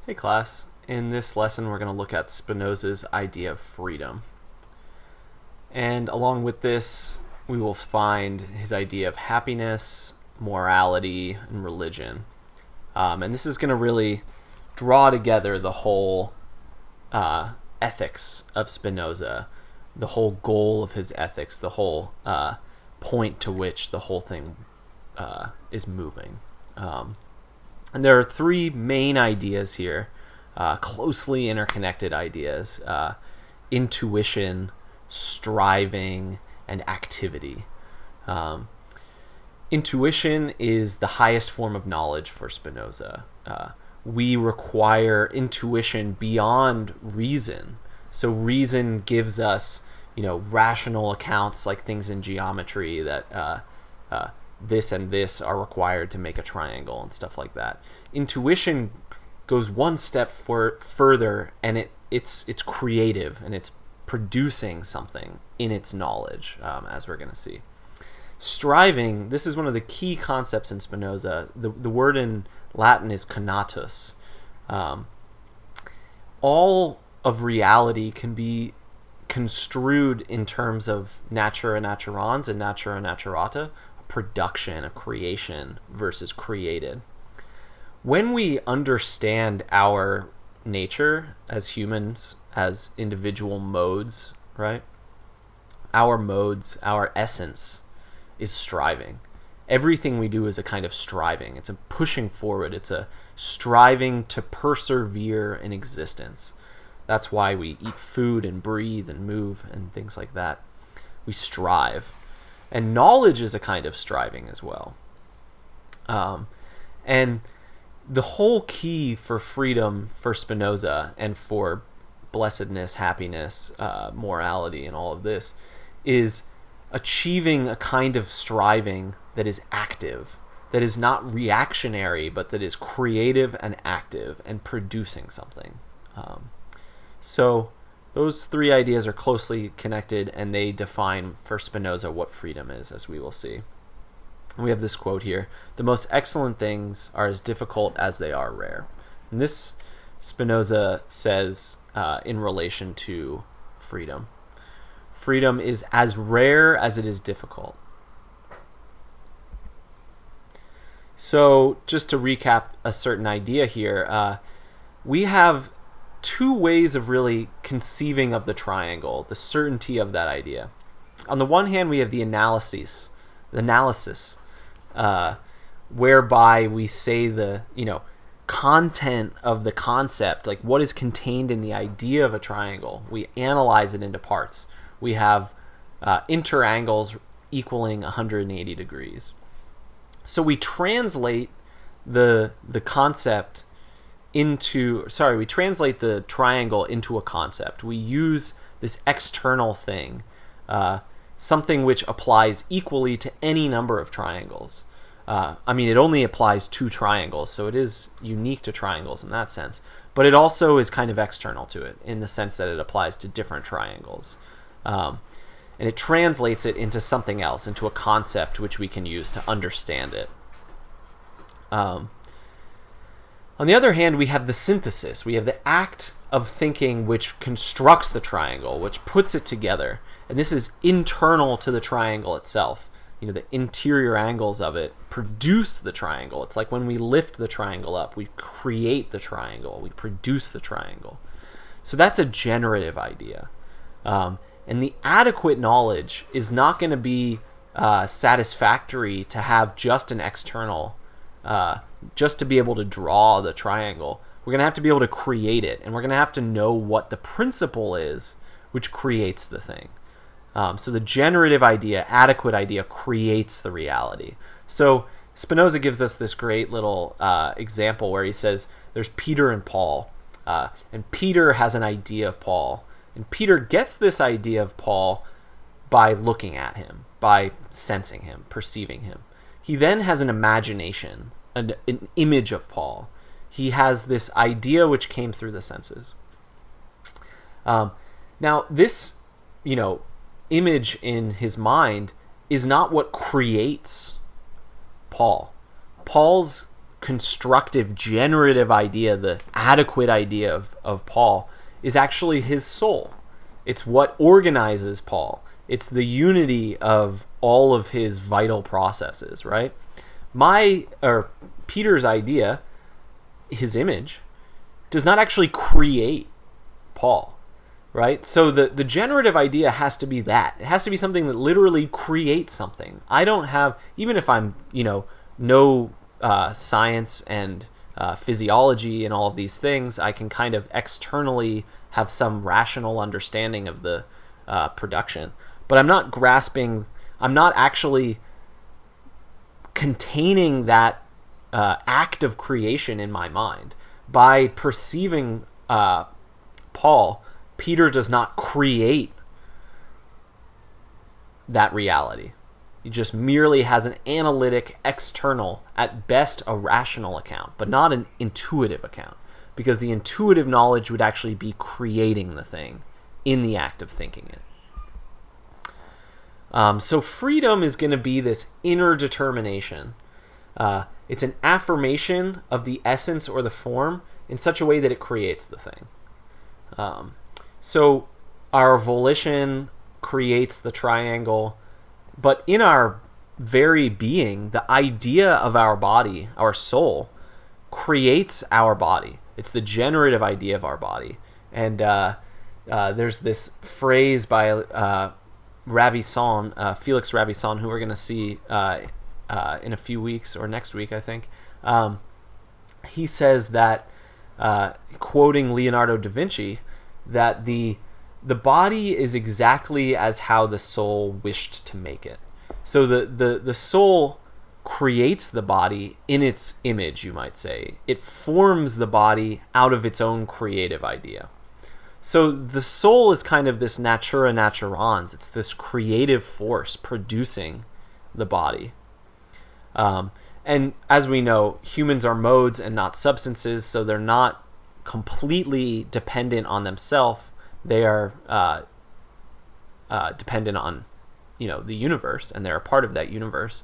Hey class, in this lesson we're going to look at Spinoza's idea of freedom. And along with this, we will find his idea of happiness, morality, and religion. And this is going to really draw together the whole ethics of Spinoza, the whole goal of his ethics, the whole point to which the whole thing is moving. And there are three main ideas here, closely interconnected ideas: intuition, striving, and activity. Intuition is the highest form of knowledge for Spinoza. We require intuition beyond reason. So reason gives us, rational accounts like things in geometry that this and this are required to make a triangle and stuff like that. Intuition goes one step further, and it's creative, and it's producing something in its knowledge, as we're going to see. Striving, this is one of the key concepts in Spinoza. The word in Latin is conatus. All of reality can be construed in terms of natura naturans and natura naturata, production, a creation versus created. When we understand our nature as humans, as individual modes, right? Our modes, our essence is striving. Everything we do is a kind of striving. It's a pushing forward. It's a striving to persevere in existence. That's why we eat food and breathe and move and things like that. We strive. And knowledge is a kind of striving as well. And the whole key for freedom for Spinoza and for blessedness, happiness, morality, and all of this is achieving a kind of striving that is active, that is not reactionary, but that is creative and active and producing something. So those three ideas are closely connected, and they define for Spinoza what freedom is, as we will see. We have this quote here: "The most excellent things are as difficult as they are rare." And this Spinoza says in relation to freedom. Freedom is as rare as it is difficult. So just to recap a certain idea here, we have two ways of really conceiving of the triangle, the certainty of that idea. On the one hand, we have the analysis, whereby we say the content of the concept, like what is contained in the idea of a triangle. We analyze it into parts. We have interangles equaling 180 degrees. So we translate the concept we translate the triangle into a concept. We use this external thing, something which applies equally to any number of triangles. It only applies to triangles, so it is unique to triangles in that sense. But it also is kind of external to it in the sense that it applies to different triangles. And it translates it into something else, into a concept which we can use to understand it. On the other hand, we have the synthesis. We have the act of thinking which constructs the triangle, which puts it together. And this is internal to the triangle itself. The interior angles of it produce the triangle. It's like when we lift the triangle up, we create the triangle, we produce the triangle. So that's a generative idea. And the adequate knowledge is not going to be satisfactory to have just an external, just to be able to draw the triangle. We're going to have to be able to create it, and we're going to have to know what the principle is which creates the thing. So the generative idea, adequate idea, creates the reality. So Spinoza gives us this great little example where he says there's Peter and Paul, and Peter has an idea of Paul, and Peter gets this idea of Paul by looking at him, by sensing him, perceiving him. He then has an imagination, an image of Paul. He has this idea which came through the senses. Now this, image in his mind is not what creates Paul. Paul's constructive, generative idea, the adequate idea of Paul, is actually his soul. It's what organizes Paul. It's the unity of all of his vital processes, right? Peter's idea, his image, does not actually create Paul, right? So the generative idea has to be that. It has to be something that literally creates something. I don't have, even if I'm, no science and physiology and all of these things, I can kind of externally have some rational understanding of the production. But I'm not actually containing that act of creation in my mind. By perceiving Paul, Peter does not create that reality. He just merely has an analytic, external, at best a rational account, but not an intuitive account, because the intuitive knowledge would actually be creating the thing in the act of thinking it. So freedom is going to be this inner determination. It's an affirmation of the essence or the form in such a way that it creates the thing. So our volition creates the triangle, but in our very being, the idea of our body, our soul, creates our body. It's the generative idea of our body. And there's this phrase by Ravison, Felix Ravison, who we're going to see in a few weeks, or next week, I think. He says that, quoting Leonardo da Vinci, that the body is exactly as how the soul wished to make it. So the soul creates the body in its image, you might say. It forms the body out of its own creative idea. So the soul is kind of this natura naturans. It's this creative force producing the body. And as we know, humans are modes and not substances, so they're not completely dependent on themselves. They are dependent on, the universe, and they're a part of that universe.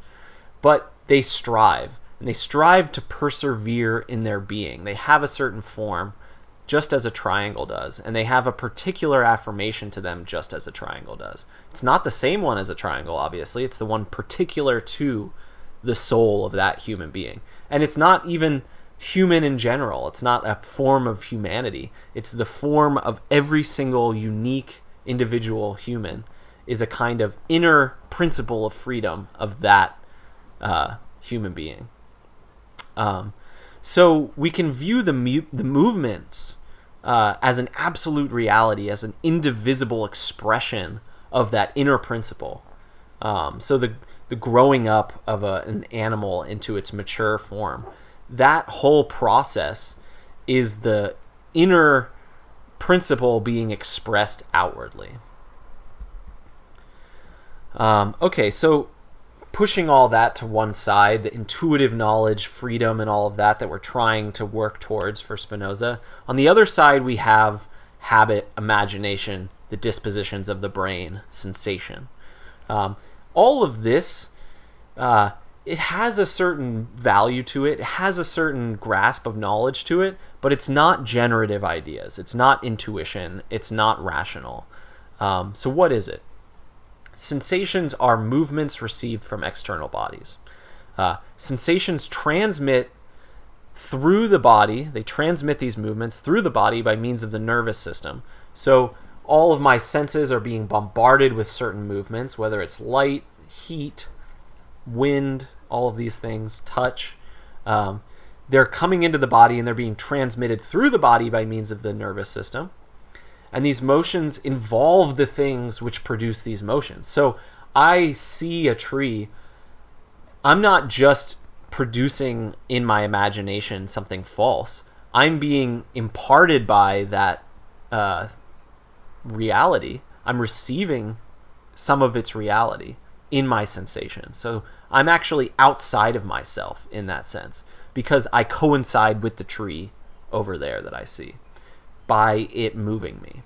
But they strive, and they strive to persevere in their being. They have a certain form, just as a triangle does, and they have a particular affirmation to them, just as a triangle does. It's not the same one as a triangle, obviously. It's the one particular to the soul of that human being. And it's not even human in general. It's not a form of humanity. It's the form of every single unique individual human, is a kind of inner principle of freedom of that human being. So we can view the movements as an absolute reality, as an indivisible expression of that inner principle. So the growing up of an animal into its mature form, that whole process is the inner principle being expressed outwardly. Okay, so pushing all that to one side, the intuitive knowledge, freedom, and all of that we're trying to work towards for Spinoza. On the other side, we have habit, imagination, the dispositions of the brain, sensation. All of this, it has a certain value to it. It has a certain grasp of knowledge to it, but it's not generative ideas. It's not intuition. It's not rational. So what is it? Sensations are movements received from external bodies. Sensations transmit through the body. They transmit these movements through the body by means of the nervous system. So all of my senses are being bombarded with certain movements, whether it's light, heat, wind, all of these things, touch. They're coming into the body and they're being transmitted through the body by means of the nervous system. And these motions involve the things which produce these motions. So I see a tree. I'm not just producing in my imagination something false. I'm being imparted by that reality. I'm receiving some of its reality in my sensation. So I'm actually outside of myself in that sense, because I coincide with the tree over there that I see, by it moving me.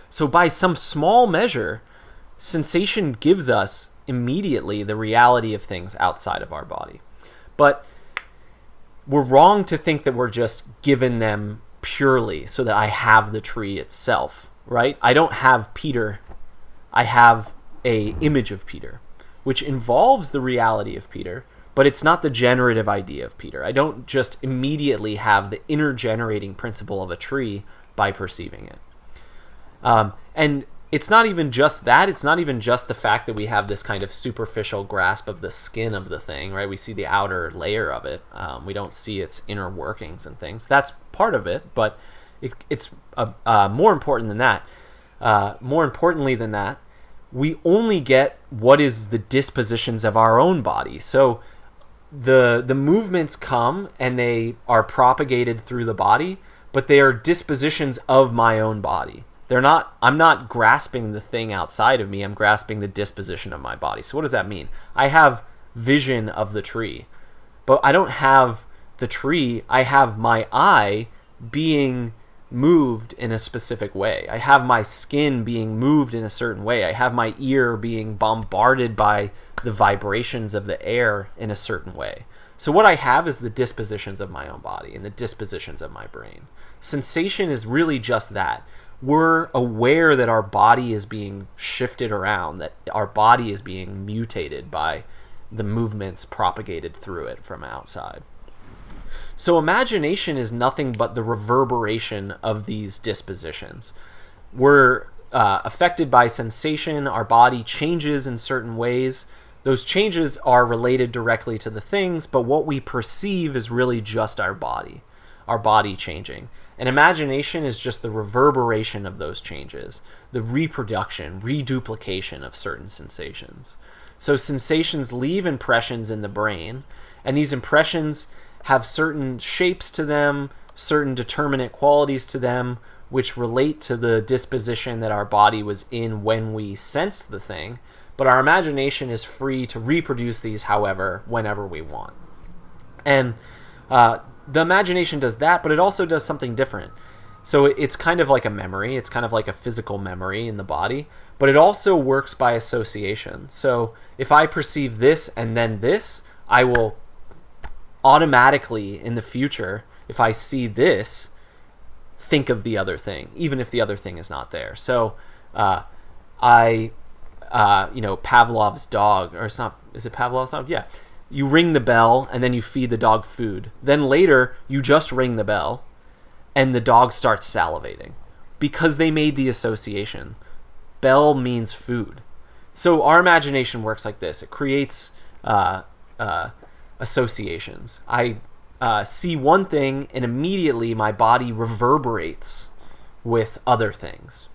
So by some small measure, sensation gives us immediately the reality of things outside of our body. But we're wrong to think that we're just given them purely so that I have the tree itself, right? I don't have Peter. I have a image of Peter, which involves the reality of Peter, but it's not the generative idea of Peter. I don't just immediately have the inner generating principle of a tree by perceiving it. And it's not even just that. It's not even just the fact that we have this kind of superficial grasp of the skin of the thing, right? We see the outer layer of it. We don't see its inner workings and things. That's part of it, but it's more important than that. More importantly than that, we only get what is the dispositions of our own body. So the movements come and they are propagated through the body, but they are dispositions of my own body. I'm not grasping the thing outside of me. I'm grasping the disposition of my body. So what does that mean? I have vision of the tree, but I don't have the tree. I have my eye being moved in a specific way. I have my skin being moved in a certain way. I have my ear being bombarded by the vibrations of the air in a certain way. So what I have is the dispositions of my own body and the dispositions of my brain. Sensation is really just that. We're aware that our body is being shifted around, that our body is being mutated by the movements propagated through it from outside. So imagination is nothing but the reverberation of these dispositions. We're affected by sensation. Our body changes in certain ways. Those changes are related directly to the things, but what we perceive is really just our body changing. And imagination is just the reverberation of those changes, the reproduction, reduplication of certain sensations. So sensations leave impressions in the brain, and these impressions have certain shapes to them, certain determinate qualities to them, which relate to the disposition that our body was in when we sensed the thing. But our imagination is free to reproduce these, however, whenever we want. And the imagination does that, but it also does something different. So it's kind of like a memory. It's kind of like a physical memory in the body, but it also works by association. So if I perceive this and then this, I will automatically in the future, if I see this, think of the other thing, even if the other thing is not there. So Pavlov's dog, or it's not, is it Pavlov's dog? Yeah. You ring the bell and then you feed the dog food. Then later you just ring the bell and the dog starts salivating because they made the association. Bell means food. So our imagination works like this. It creates associations. I see one thing and immediately my body reverberates with other things.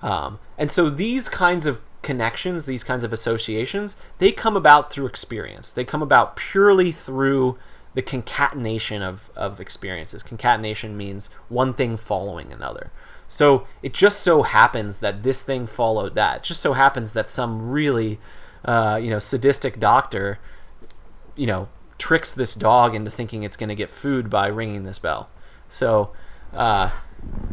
And so these kinds of connections, these kinds of associations, they come about through experience. They come about purely through the concatenation of experiences. Concatenation means one thing following another. So it just so happens that this thing followed that. It just so happens that some really sadistic doctor tricks this dog into thinking it's going to get food by ringing this bell. So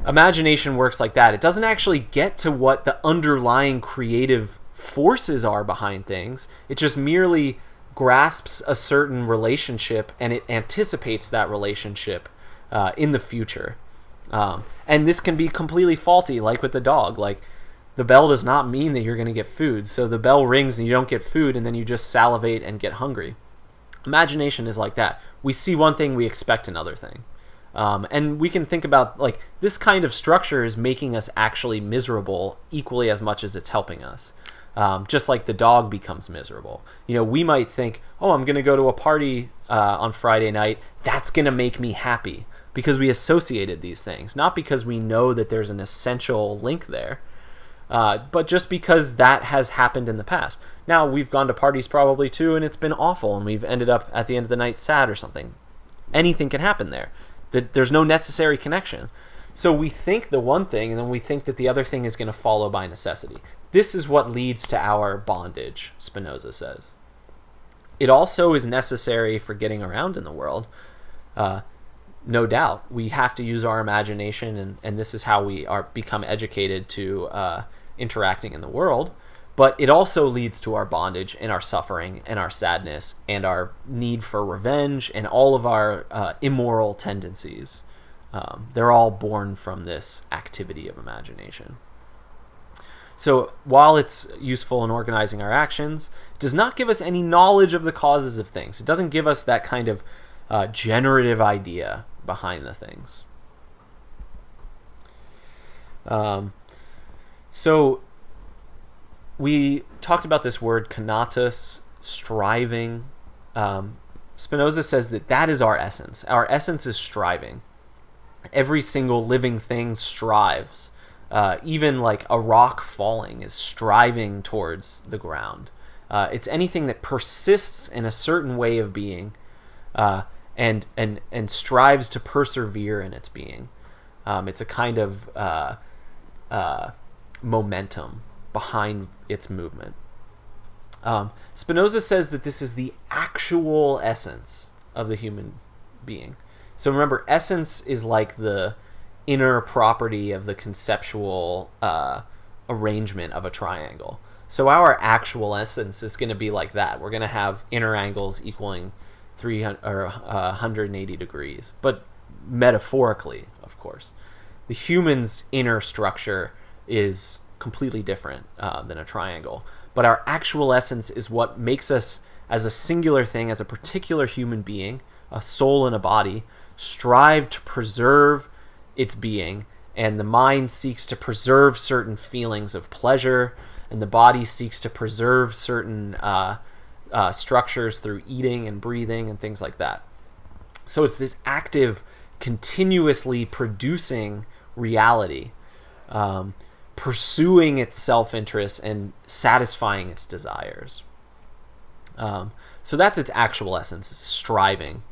imagination works like that. It doesn't actually get to what the underlying creative forces are behind things. It just merely grasps a certain relationship and it anticipates that relationship in the future. And this can be completely faulty, like with the dog. Like, the bell does not mean that you're going to get food. So the bell rings and you don't get food and then you just salivate and get hungry. Imagination is like that. We see one thing, we expect another thing. And we can think about, like, this kind of structure is making us actually miserable equally as much as it's helping us. Just like the dog becomes miserable. We might think, oh, I'm going to go to a party on Friday night. That's going to make me happy, because we associated these things. Not because we know that there's an essential link there, but just because that has happened in the past. Now, we've gone to parties probably too, and it's been awful, and we've ended up at the end of the night sad or something. Anything can happen there. There's no necessary connection. So we think the one thing, and then we think that the other thing is going to follow by necessity. This is what leads to our bondage, Spinoza says. It also is necessary for getting around in the world. No doubt. We have to use our imagination, and this is how we become educated to interacting in the world. But it also leads to our bondage and our suffering and our sadness and our need for revenge and all of our immoral tendencies. They're all born from this activity of imagination. So while it's useful in organizing our actions, it does not give us any knowledge of the causes of things. It doesn't give us that kind of generative idea behind the things. So we talked about this word conatus, striving. Spinoza says that is our essence. Our essence is striving. Every single living thing strives. Even like a rock falling is striving towards the ground. It's anything that persists in a certain way of being, and strives to persevere in its being. It's a kind of momentum behind its movement. Spinoza says that this is the actual essence of the human being. So remember, essence is like the inner property of the conceptual arrangement of a triangle. So our actual essence is going to be like that. We're going to have inner angles equaling 300 or 180 degrees, but metaphorically, of course. The human's inner structure is completely different than a triangle. But our actual essence is what makes us, as a singular thing, as a particular human being, a soul and a body, strive to preserve its being. And the mind seeks to preserve certain feelings of pleasure, and the body seeks to preserve certain structures through eating and breathing and things like that. So it's this active, continuously producing reality, pursuing its self-interest and satisfying its desires. So that's its actual essence, it's striving.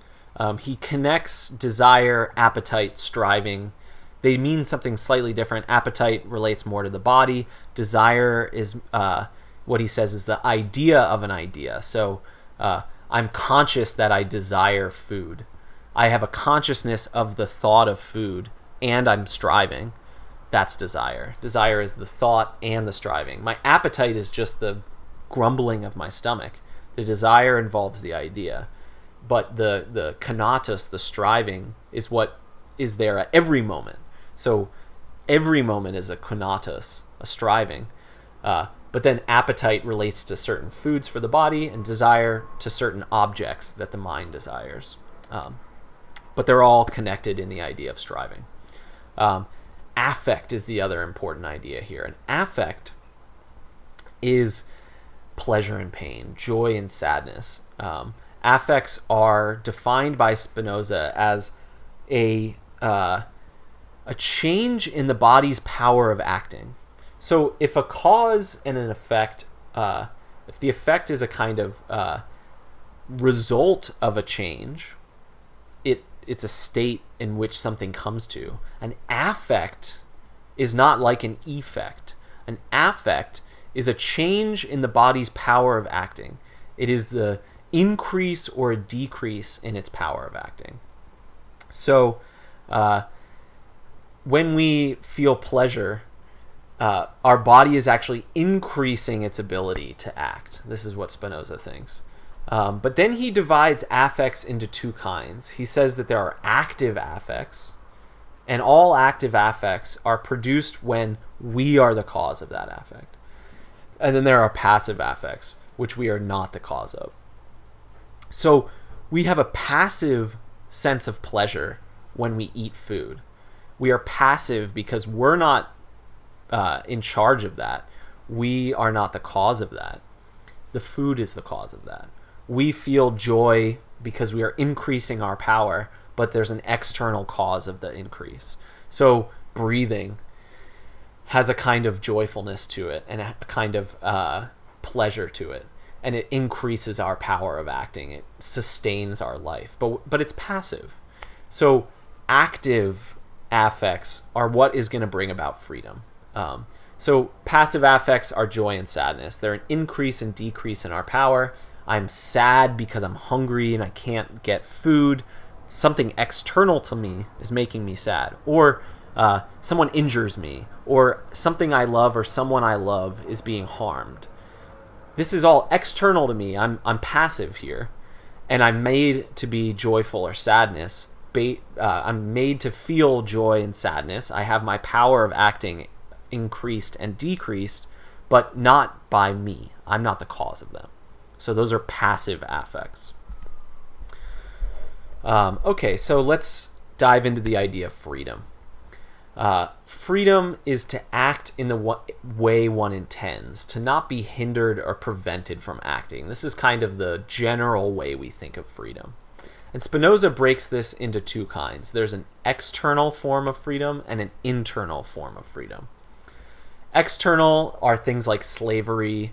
He connects desire, appetite, striving. They mean something slightly different. Appetite relates more to the body. Desire is what he says is the idea of an idea. So I'm conscious that I desire food. I have a consciousness of the thought of food, and I'm striving. That's desire. Desire is the thought and the striving. My appetite is just the grumbling of my stomach. The desire involves the idea. But the conatus, the striving, is what is there at every moment. So every moment is a conatus, a striving. But then appetite relates to certain foods for the body, and desire to certain objects that the mind desires. But they're all connected in the idea of striving. Affect is the other important idea here. And affect is pleasure and pain, joy and sadness. Affects are defined by Spinoza as a change in the body's power of acting. So if a cause and an effect, if the effect is a kind of result of a change, it's a state in which something comes to. An affect is not like an effect. An affect is a change in the body's power of acting. It is the increase or a decrease in its power of acting. So when we feel pleasure, our body is actually increasing its ability to act. This is what Spinoza thinks. But then he divides affects into two kinds. He says that there are active affects, and all active affects are produced when we are the cause of that affect. And then there are passive affects, which we are not the cause of. So we have a passive sense of pleasure when we eat food. We are passive because we're not in charge of that. We are not the cause of that. The food is the cause of that. We feel joy because we are increasing our power, but there's an external cause of the increase. So breathing has a kind of joyfulness to it and a kind of pleasure to it, and it increases our power of acting. It sustains our life, but it's passive. So active affects are what is going to bring about freedom. So passive affects are joy and sadness. They're an increase and decrease in our power. I'm sad because I'm hungry and I can't get food. Something external to me is making me sad. Or someone injures me. Or something I love or someone I love is being harmed. this is all external to me. I'm passive here, and I'm made to be joyful or sadness. I'm made to feel joy and sadness. I have my power of acting increased and decreased, but not by me. I'm not the cause of them. So those are passive affects. Okay, so let's dive into the idea of freedom. Freedom is to act in the way one intends, to not be hindered or prevented from acting. This is kind of the general way we think of freedom. And Spinoza breaks this into two kinds. There's an external form of freedom and an internal form of freedom. External are things like slavery,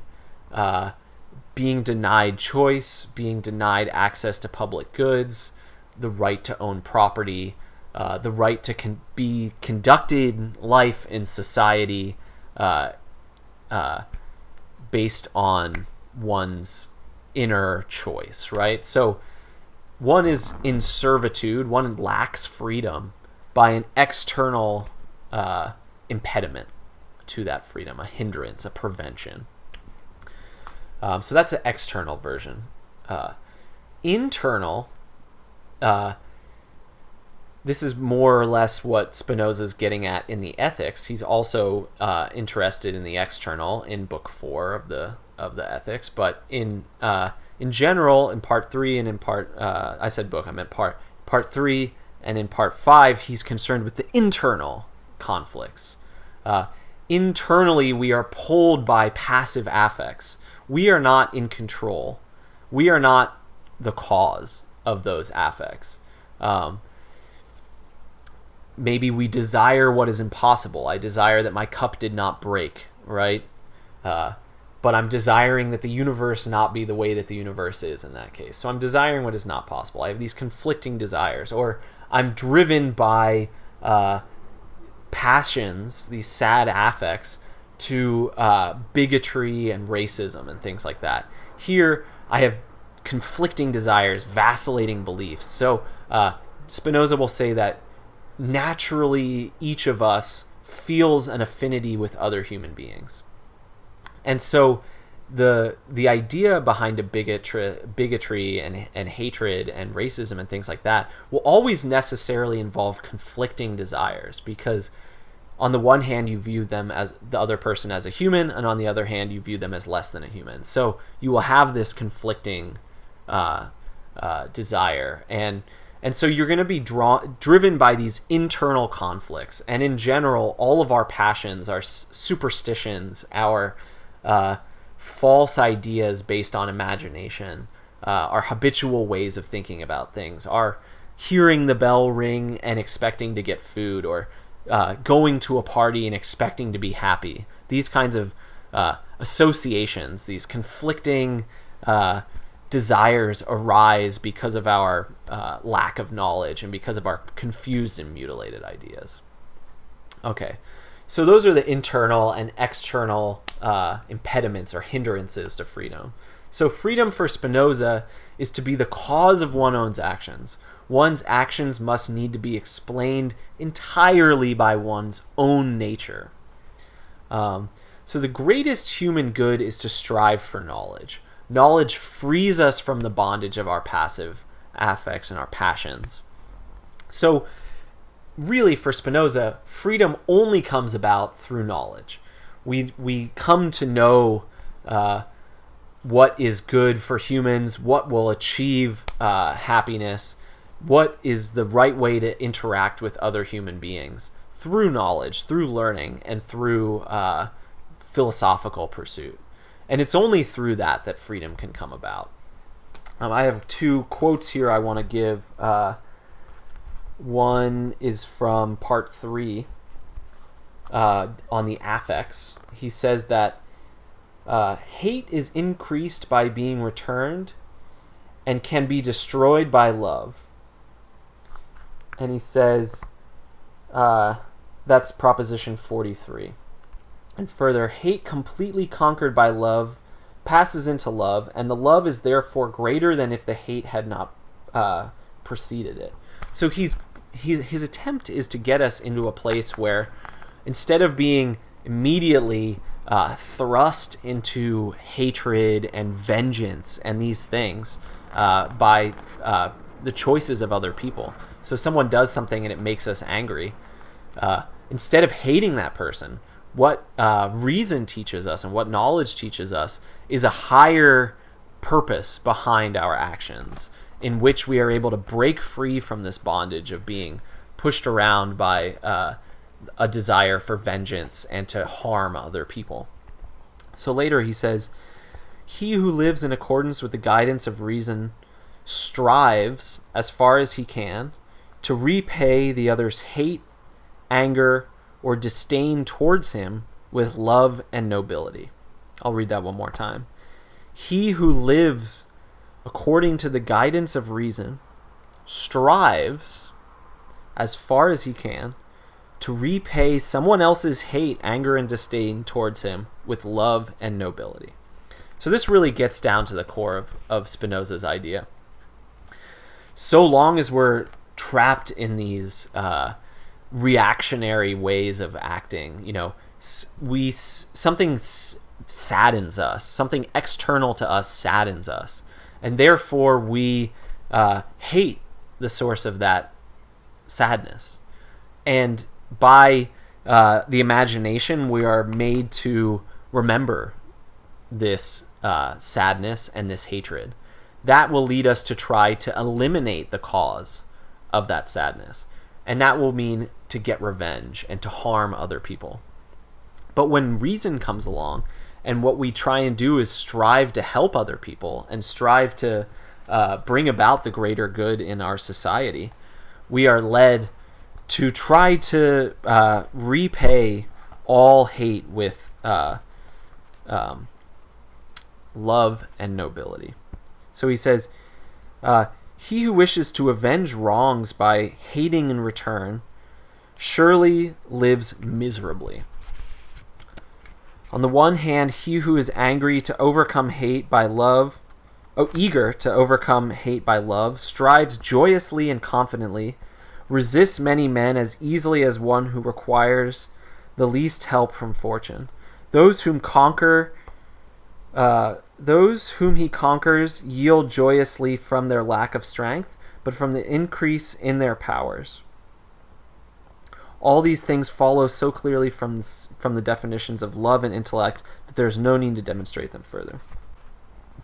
being denied choice, being denied access to public goods, the right to own property, the right to be conducted life in society based on one's inner choice, right? So one is in servitude, one lacks freedom by an external impediment to that freedom, a hindrance, a prevention. So that's an external version. Internal, this is more or less what Spinoza's getting at in the Ethics. He's also interested in the external in Book 4 of the Ethics, but in general, in Part 3 and in Part I said book, I meant Part 3 and in Part 5, he's concerned with the internal conflicts. Internally, we are pulled by passive affects. We are not in control. We are not the cause of those affects. Maybe we desire what is impossible. I desire that my cup did not break, right? But I'm desiring that the universe not be the way that the universe is in that case. So I'm desiring what is not possible. I have these conflicting desires. Or I'm driven by passions, these sad affects, to bigotry and racism and things like that. Here, I have conflicting desires, vacillating beliefs. So Spinoza will say that naturally each of us feels an affinity with other human beings. And so the idea behind a bigotry and hatred and racism and things like that will always necessarily involve conflicting desires, because on the one hand you view them as the other person as a human, and on the other hand you view them as less than a human. So you will have this conflicting desire, and so you're going to be driven by these internal conflicts. And in general, all of our passions, our superstitions, our false ideas based on imagination, our habitual ways of thinking about things, our hearing the bell ring and expecting to get food, or going to a party and expecting to be happy. These kinds of associations, these conflicting desires arise because of our lack of knowledge and because of our confused and mutilated ideas. Okay, so those are the internal and external impediments or hindrances to freedom. So freedom for Spinoza is to be the cause of one's own actions. One's actions must need to be explained entirely by one's own nature. So the greatest human good is to strive for knowledge. Knowledge frees us from the bondage of our passive affects and our passions. So really, for Spinoza, freedom only comes about through knowledge. We come to know what is good for humans, what will achieve happiness, what is the right way to interact with other human beings through knowledge, through learning, and through philosophical pursuit. And it's only through that freedom can come about. I have two quotes here I want to give. One is from Part 3 on the affects. He says that hate is increased by being returned and can be destroyed by love. And he says, that's proposition 43. And further, hate completely conquered by love passes into love, and the love is therefore greater than if the hate had not preceded it. So his attempt is to get us into a place where, instead of being immediately thrust into hatred and vengeance and these things by the choices of other people. So someone does something and it makes us angry. Instead of hating that person, what reason teaches us and what knowledge teaches us is a higher purpose behind our actions, in which we are able to break free from this bondage of being pushed around by a desire for vengeance and to harm other people. So later he says, he who lives in accordance with the guidance of reason strives, as far as he can, to repay the other's hate, anger, or disdain towards him with love and nobility. I'll read that one more time. He who lives according to the guidance of reason strives, as far as he can, to repay someone else's hate, anger, and disdain towards him with love and nobility. So this really gets down to the core of Spinoza's idea. So long as we're trapped in these reactionary ways of acting, something saddens us, something external to us saddens us, and therefore we hate the source of that sadness. And by the imagination, we are made to remember this sadness and this hatred. That will lead us to try to eliminate the cause of that sadness. And that will mean to get revenge and to harm other people. But when reason comes along, and what we try and do is strive to help other people and strive to bring about the greater good in our society, we are led to try to repay all hate with love and nobility. So he says, he who wishes to avenge wrongs by hating in return surely lives miserably. On the one hand, he who is angry to overcome hate by love, eager to overcome hate by love, strives joyously and confidently, resists many men as easily as one who requires the least help from fortune. Those whom he conquers yield joyously from their lack of strength, but from the increase in their powers. All these things follow so clearly from the definitions of love and intellect that there is no need to demonstrate them further.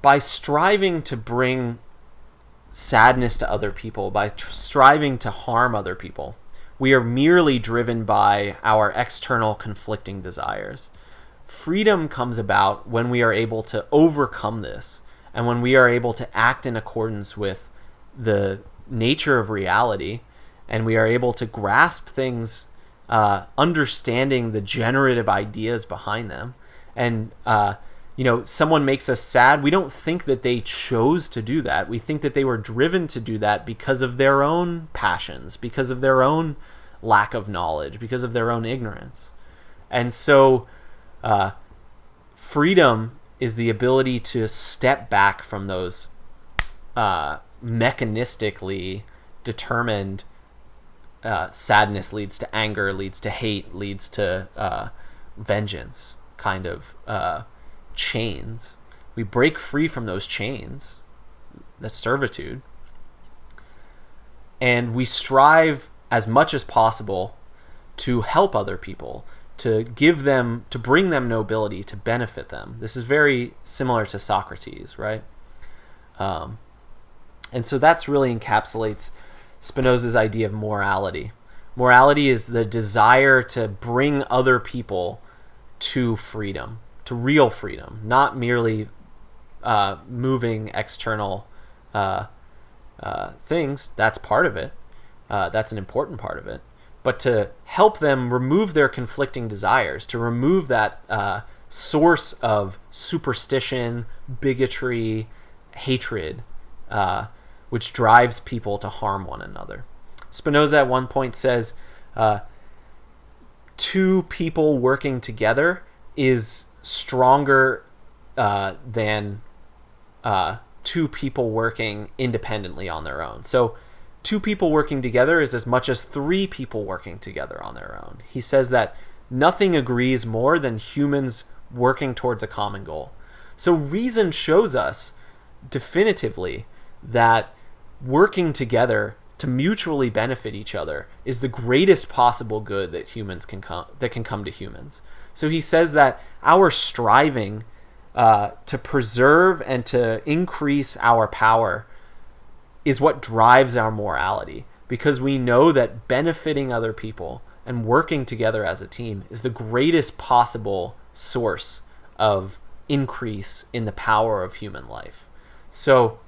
By striving to bring sadness to other people, by striving to harm other people, we are merely driven by our external conflicting desires. Freedom comes about when we are able to overcome this, and when we are able to act in accordance with the nature of reality, and we are able to grasp things, understanding the generative ideas behind them. And someone makes us sad, we don't think that they chose to do that. We think that they were driven to do that because of their own passions, because of their own lack of knowledge, because of their own ignorance. And so freedom is the ability to step back from those mechanistically determined sadness leads to anger, leads to hate, leads to vengeance kind of chains. We break free from those chains, that's servitude, and we strive as much as possible to help other people, to bring them nobility, to benefit them. This is very similar to Socrates, right? And so that's really encapsulates Spinoza's idea of morality. Morality is the desire to bring other people to freedom, to real freedom, not merely moving external things. That's part of it. That's an important part of it. But to help them remove their conflicting desires, to remove that source of superstition, bigotry, hatred, which drives people to harm one another. Spinoza at one point says, two people working together is stronger than two people working independently on their own. So two people working together is as much as three people working together on their own. He says that nothing agrees more than humans working towards a common goal. So reason shows us definitively that working together to mutually benefit each other is the greatest possible good that can come to humans. So he says that our striving to preserve and to increase our power is what drives our morality, because we know that benefiting other people and working together as a team is the greatest possible source of increase in the power of human life. So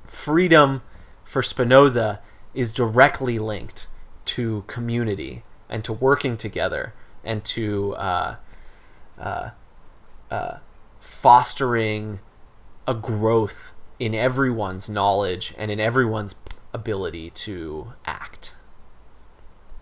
freedom for Spinoza is directly linked to community and to working together and to fostering a growth in everyone's knowledge and in everyone's ability to act.